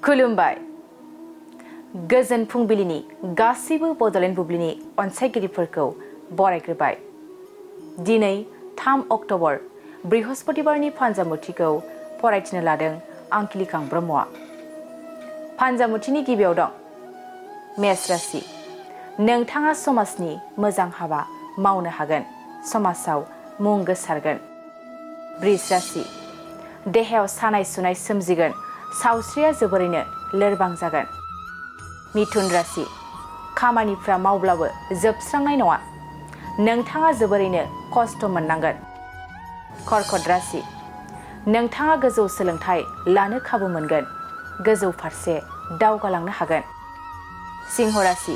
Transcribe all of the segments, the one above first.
खुलुमबाय गोजोन फुंबिलिनि गासैबो बड'लेण्ड बुब्लिनि अनसायगिरिफोरखौ बरायग्रोबाय। दिनै 3 अक्ट'बर बृहस्पतिबारनि फान्जामुथिखौ फरायथिनो लादों आं किलिकां ब्रह्मआ। फान्जामुथिनि गिबियाव दं मेष राशि। नोंथाङा समाजनि मोजां हाबा मावनो हागोन, समाजाव मुं गोसारगोन। वृष राशि। देहायाव सानाय सुनाय सोमजिगोन, सावस्रिया जोबोरैनो लोरबां जागोन। मिथुन राशि। खामानिफ्रा मावब्लाबो जोबस्रांनाय नङा, नोंथाङा जोबोरैनो खस्थ' मोननांगोन। कर्कट राशि। नोंथाङा गोजौ सोलोंथाइ लानो खाबु मोनगोन, गोजौ फारसे दावगालांनो हागोन। सिंह राशि।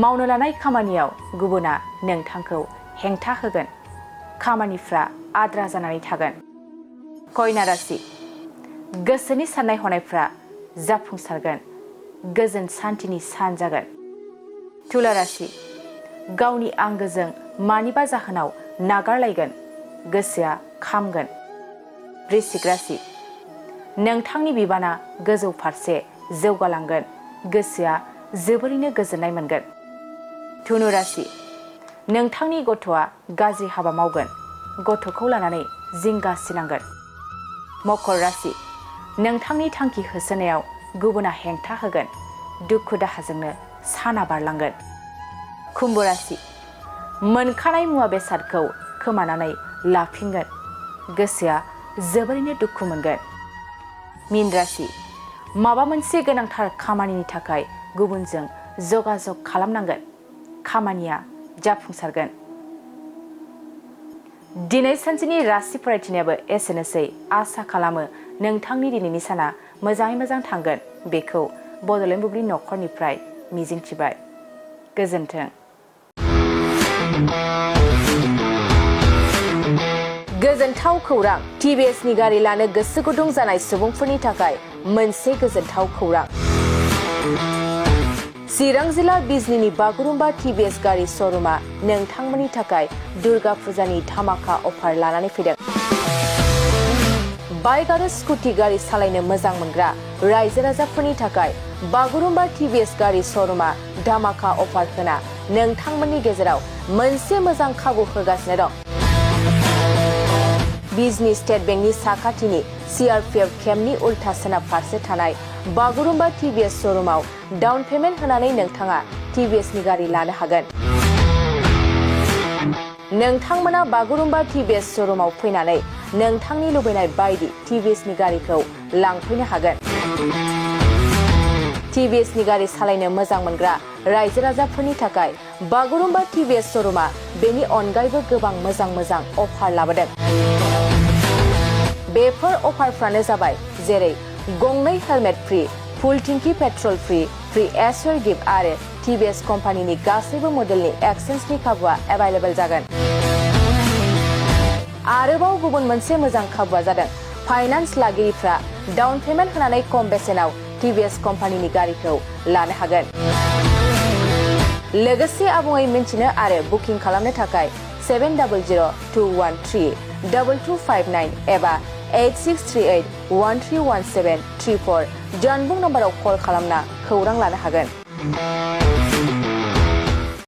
मावनो लानाय खामानियाव गुबुना नोंथांखौ हेंथा होगोन, खामानिफ्रा आद्रा जानानै थागोन। कन्या राशि। गोसोनि साननाय हनायफ्रा जाफुंसारगोन, गोजोन सान्थिनि सान जागोन। तुला राशि। गावनि आंगोजों मानिबा जाहोनाव नागारलायगोन, गोसोआ खामगोन। वृश्चिक राशि। नोंथांनि बिबाना गोजौ फारसे जौगालांगोन, गोसोआ जोबोरैनो गोजोननाय मोनगोन। धनु राशि। नोंथांनि गथ'आ गाज्रि हाबा मावगोन, गथ'खौ लानानै जिंगासिनांगोन। मकर राशि। नोंथांनि थांखि होसोनायाव गुबुना हेंथा होगोन, दुखु दाहाजोंनो साना बारलांगोन। कुम्भ राशि। मोनखानाय मुवा बेसादखौ खोमानानै लाफिनगोन, गोसोआ जोबोरैनो दुखु मोनगोन। मीन राशि। माबा मोनसे गोनांथार खामानिनि थाखाय गुबुनजों जगाजग खालामनांगोन, खामानिया जाफुंसारगोन। दिनै सानसेनि राशि फरायथिनायाबो एसेनोसै। आसा खालामो नोंथांनि दिनैनि साना मोजाङै मोजां थांगोन, बेखौ बड'लेण्ड बुब्लि नखरनिफ्राय मिजिंथिबाय। गोजोन्थों। गोजोनथाव खौरां। टिभिएसनि गारि लानो गोसो गुदुं जानाय सुबुंफोरनि थाखाय मोनसे गोजोनथाव खौरां। चिरां जिल्ला बिजनीनि बागुरुम्बा टिभिएस गारि श'रुमा नोंथांमोननि थाखाय दुर्गा फुजानि धामाका अफार लानानै फैदों। बाइक आरो स्कुटि गारि सालायनो मोजां मोनग्रा रायजो राजाफोरनि थाखाय बागुरुम्बा टिभिएस गारि श'रुमा धामाका अफार होना नोंथांमोननि गेजेराव मोनसे मोजां खाबु होगासिनो दं। बिजनी स्टेट बेंकनि साखाथिनि CRPF केम्पनि उल्था सोनाब फारसे थानाय बागुरुम्बा टिभिएस श'रुमाव डाउन पेमेन्ट होनानै नोंथाङा टिभिएसनि गारि लानो हागोन। नोंथांमोना बागुरुम्बा टिभिएस श'रुमाव फैनानै नोंथांनि लुबैनाय बायदि टिभिएसनि गारिखौ लांफैनो हागोन। टिभिएसनि गारि सालायनो मोजां मोनग्रा रायजो राजाफोरनि थाखाय बागुरुम्बा टिभिएस श'रुमा बेनि अनगायैबो गोबां मोजां मोजां अफार लाबोदों। बेफोर अफारफ्रानो जाबाय जेरै गंनै हेलमेट फ्रि, फुल टिंकि पेट्रल फ्रि, फ्रि एसर गिफ्ट आरो टिभिएस कम्पानिनि गासैबो मडेलनि एक्सचेन्जनि खाबुआ एभेलेबल जागोन। आरोबाव गुबुन मोनसे मोजां खाबुआ जादों फाइनान्स लागिरिफ्रा डाउन पेमेन्ट होनानै खम बेसेनाव टिभिएस कम्पानिनि गारिखौ लानो हागोन। लोगोसे आबुङै मिन्थिनो आरो बुकिं खालामनो थाखाय 7002132259 एबा 8638131734 जानबुं नम्बराव कल खालामना खौरां लानो हागोन।